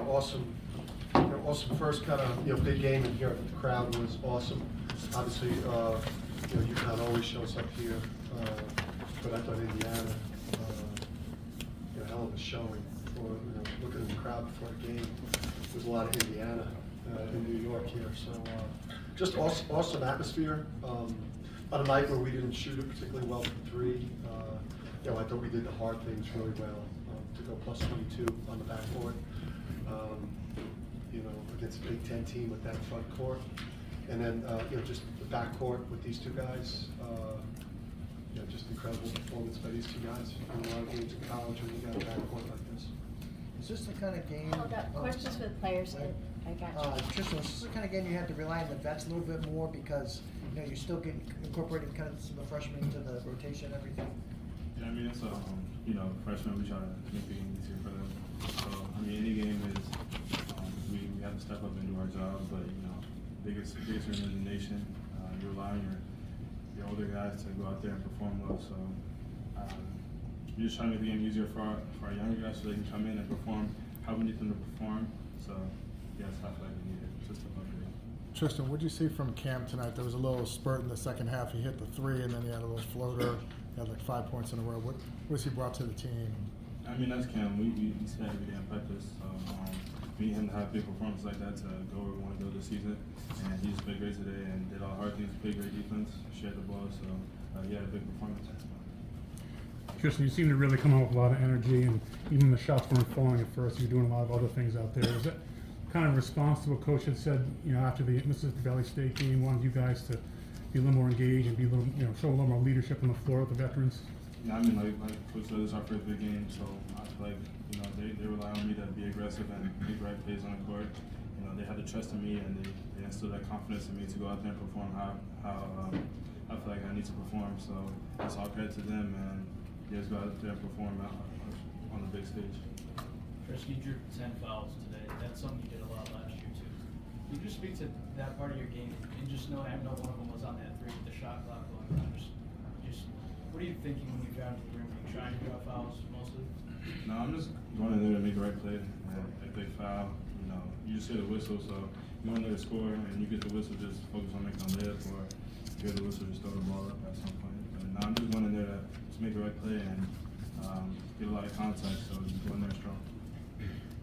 Awesome. Awesome first kind of big game in here. The crowd was awesome. Obviously, UConn always shows up here, but I thought Indiana, hell of a showing for looking at the crowd before a game. There's a lot of Indiana in New York here, so just awesome atmosphere. On a night where we didn't shoot it particularly well from three, I thought we did the hard things really well to go plus 22 on the backcourt. Against a Big Ten team with that front court, and then just the backcourt with these two guys. Just incredible performance by these two guys. In a lot of games in college when you got a backcourt like this. Is this the kind of game? Hold up. Questions for the players. I got you. Tristen, is this the kind of game you have to rely on the vets a little bit more because you're still getting incorporating kind of some of the freshmen into the rotation and everything? Yeah, I mean it's freshmen, we try to make the game easier for them. So any game is we have to step up and do our job, but biggest room in the nation. You're allowing your older guys to go out there and perform well. So we're just trying to make the game easier for our younger guys so they can come in and perform how we need them to perform. So yeah, it's not like we need it. It's just a fun game. Tristen, what did you see from Cam tonight? There was a little spurt in the second half. He hit the three, and then he had a little floater. He had like 5 points in a row. What has he brought to the team? I mean, that's Cam. We spend every day on practice. So we need him to have big performances like that to go where we want to go this season. And he just played great today and did all the hard things, played great defense, shared the ball. So he had a big performance. Tristan, you seem to really come out with a lot of energy, and even the shots weren't falling at first. You're doing a lot of other things out there. Is that kind of a response to what Coach had said, after the Mississippi Valley State game, wanted you guys to be a little more engaged and be a little, show a little more leadership on the floor with the veterans? Yeah, I mean, like Coach said, this is our first big game, so I feel like, they rely on me to be aggressive and make the right plays on the court. They had the trust in me, and they instilled that confidence in me to go out there and perform how I feel like I need to perform. So it's all credit to them, and just go out there and perform on the big stage. Tristen, you drew 10 fouls today. That's something you did a lot last year too. Can you just speak to that part of your game and just know I know one of them was on that three with the shot clock going on. Just what are you thinking when you drive to the rim? Are you trying to draw fouls mostly? No, I'm just going in there to make the right play. And if they foul, you just hear the whistle. So you go in there to score, and you get the whistle, just focus on making a layup, or you hear the whistle, just throw the ball up at some point. But no, I'm just going in there to just make the right play and get a lot of contact. So just go in there strong.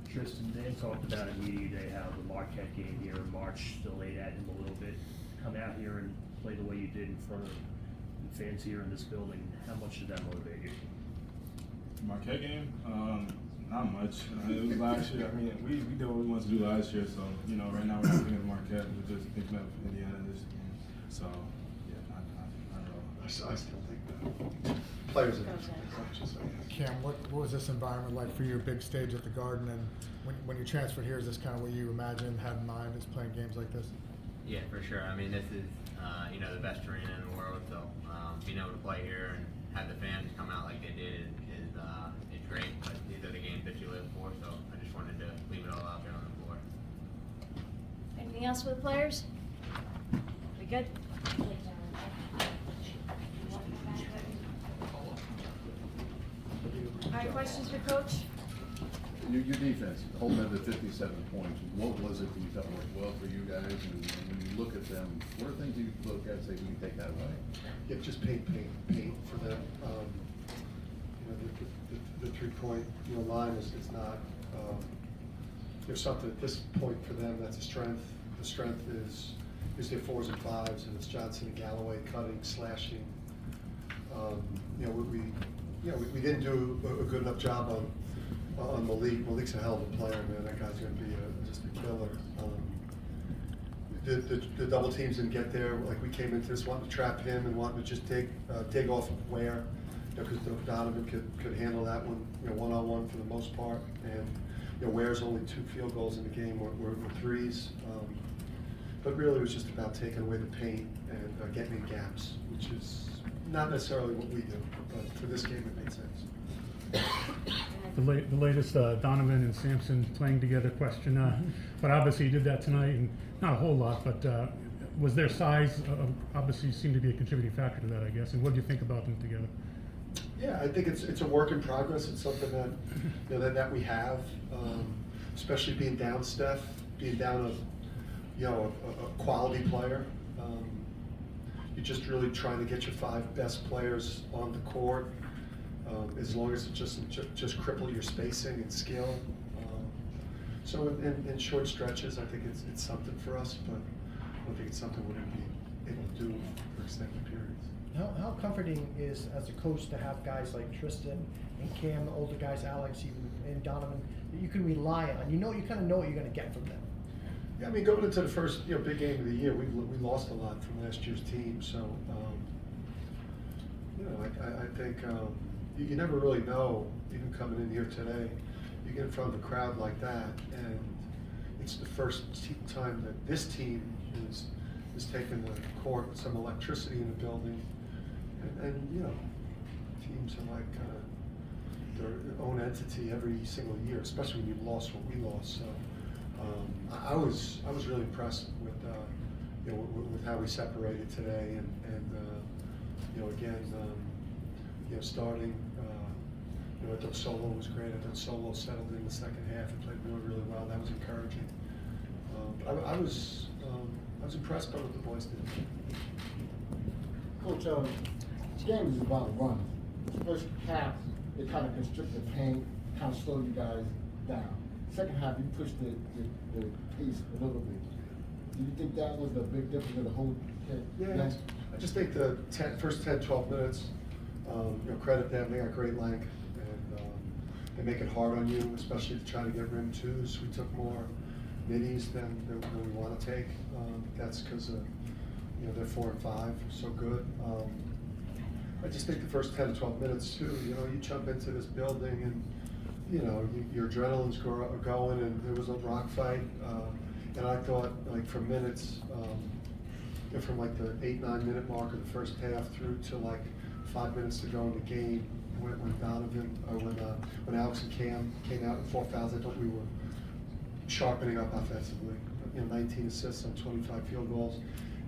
Tristen, Dan talked about at media day how the Marquette game here in March still ate at him a little bit. Come out here and play the way you did in front of the fans here in this building. How much did that motivate you? Marquette game? Not much. It was last year. I mean, we did what we wanted to do last year. So, right now we're not thinking of Marquette. We're just thinking of Indiana this game. So, yeah, not at all. I still think that players are conscious. Cam, what was this environment like for you? Big stage at the Garden, and when you transferred here, is this kind of what you imagined, had in mind, is playing games like this? Yeah, for sure. I mean, this is the best arena in the world, so being able to play here and have the fans come out like they did is great. But these are the games that you live for, so I just wanted to leave it all out there on the floor. Anything else for the players? We good? All right, questions for Coach? Your defense, holding them to 57 points, what was it that you thought worked well for you guys? And when you look at them, what are things you look at and say, we can take that away? Yeah, just paint for them. The 3-point line is not something at this point for them that's a strength. The strength is their 4s and 5s, and it's Johnson and Galloway cutting, slashing. We didn't do a good enough job on Malik. Malik's a hell of a player, man. That guy's going to be just a killer. The double teams didn't get there. Like, we came into this wanting to trap him and wanting to just dig off of Ware, because Donovan could handle that one, one-on-one for the most part. And Ware's only 2 field goals in the game were threes. But really, it was just about taking away the paint and getting in gaps, which is not necessarily what we do. But for this game, it made sense. The latest Donovan and Sampson playing together question, but obviously you did that tonight, and not a whole lot, but was their size obviously seemed to be a contributing factor to that, I guess, and what do you think about them together? Yeah, I think it's a work in progress. It's something that, that we have, especially being down Steph, being down a quality player. You're just really trying to get your 5 best players on the court, as long as it just cripple your spacing and skill. So in short stretches, I think it's something for us, but I don't think it's something we're going to be able to do for extended periods. How comforting is, as a coach, to have guys like Tristen and Cam, the older guys, Alex, even, and Donovan, that you can rely on? You kind of know what you're going to get from them. Yeah, I mean, going into the first big game of the year, we lost a lot from last year's team. So I think you never really know. Even coming in here today, you get in front of a crowd like that, and it's the first time that this team is taking the court with some electricity in the building, and teams are like their own entity every single year, especially when you lost what we lost. So. I was really impressed with with how we separated today, and again starting I thought Solo was great. I thought Solo settled in the second half and played really well. That was encouraging. But I was impressed by what the boys did. Coach, this game is about run. First half, it kind of constricted the paint, kind of slowed you guys down. Second half, you pushed the pace a little bit. Do you think that was the big difference in the whole game? Yeah, I just think the first 10, 12 minutes, credit them. They got great length, and they make it hard on you, especially to try to get rim twos. We took more middies than we want to take. That's because they're 4 and 5, so good. I just think the first 10 to 12 minutes too. You jump into this building and. Your adrenaline's going, and there was a rock fight, and I thought, like, for minutes, from like the 8-9 minute mark of the first half through to like 5 minutes to go in the game, when Donovan, or when Alex and Cam came out with 4 fouls, I thought we were sharpening up offensively. 19 assists on 25 field goals,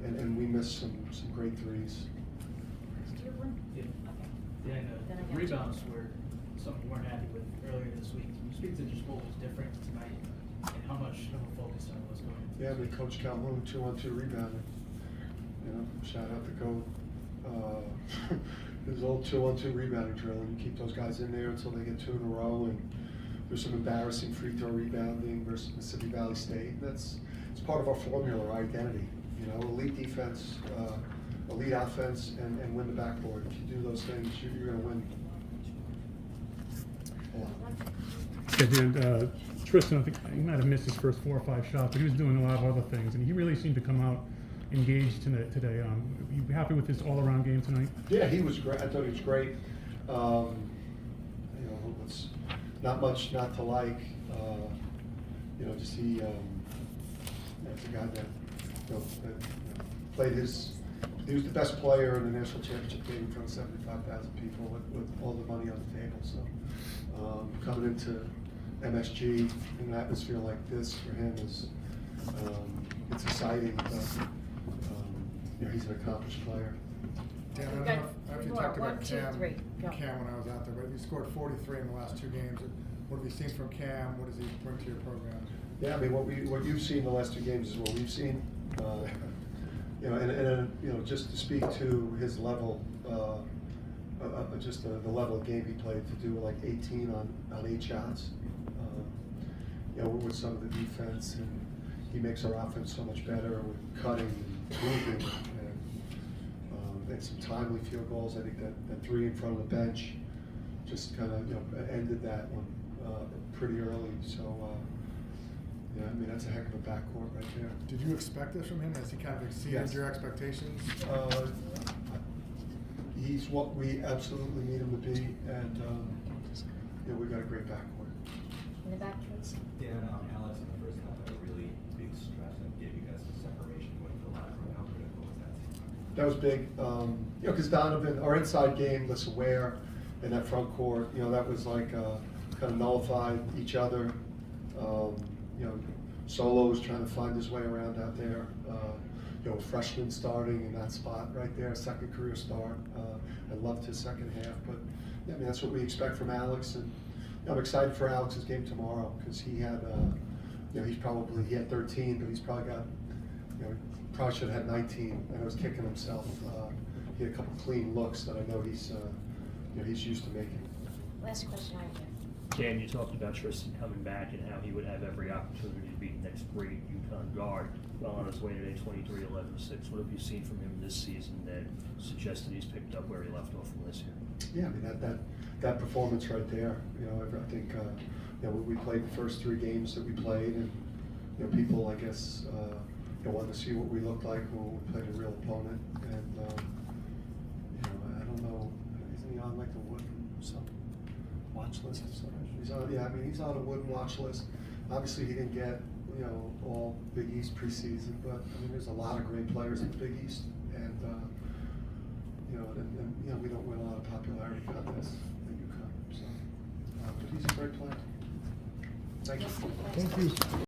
and we missed some great threes. Yeah, the rebounds were something we weren't happy with earlier this week. Can you speak to just what was different tonight and how much of a focus on was going into Yeah, I mean, Coach Calhoun, 2-on-2 rebounding. Shout out to Coach. His old 2-on-2 rebounding drill, and you keep those guys in there until they get 2 in a row. And there's some embarrassing free throw rebounding versus Mississippi Valley State. It's part of our formula, our identity. Elite defense, elite offense, and win the backboard. If you do those things, you're going to win. Yeah, Dan, Tristen, I think he might have missed his first 4 or 5 shots, but he was doing a lot of other things, and he really seemed to come out engaged today. You happy with his all-around game tonight? Yeah, he was great. I thought he was great. It's not much not to like. Just he. It's a guy that played his. He was the best player in the national championship game in front of 75,000 people with all the money on the table. So coming into MSG in an atmosphere like this for him is it's exciting. But he's an accomplished player. Yeah, I don't know if you talked about Cam when I was out there, but he scored 43 in the last 2 games. What have you seen from Cam? What does he bring to your program? Yeah, I mean, what you've seen the last 2 games is what we've seen. Just to speak to his level, just the level of game he played, to do like 18 on 8 shots. With some of the defense, and he makes our offense so much better with cutting and moving and some timely field goals. I think that 3 in front of the bench just kind of ended that one pretty early. So. I mean, that's a heck of a backcourt right there. Did you expect this from him? Has he kind of exceeded your expectations? He's what we absolutely need him to be, and we got a great backcourt. In the back, please. Dan, Alex in the first half had a really big stress and gave you guys the separation going to the locker room. How critical was that? That was big, because Donovan, our inside game, less aware in that front court, that was like kind of nullified each other. Solo was trying to find his way around out there. A freshman starting in that spot right there, second career start. I loved his second half, but I mean, that's what we expect from Alex, and I'm excited for Alex's game tomorrow, because he had, he had 13, but he's probably got, probably should have had 19, and I was kicking himself. He had a couple clean looks that I know he's used to making. Last question right here. Cam, you talked about Tristen coming back and how he would have every opportunity to be the next great UConn guard. Well, on his way today, 23, 11, 6. What have you seen from him this season that suggests that he's picked up where he left off from this year? Yeah, I mean, that performance right there, I think, we played the first 3 games that we played, and, people, I guess, wanted to see what we looked like when we played a real opponent, and, I don't know, isn't he on like the Wooden some watch list? He's on, he's on a Wooden watch list. Obviously, he didn't get, all Big East preseason, but, there's a lot of great players in the Big East, and, we don't win a lot of popularity on this at UConn, so, but he's a great player. Thank you. Thank you.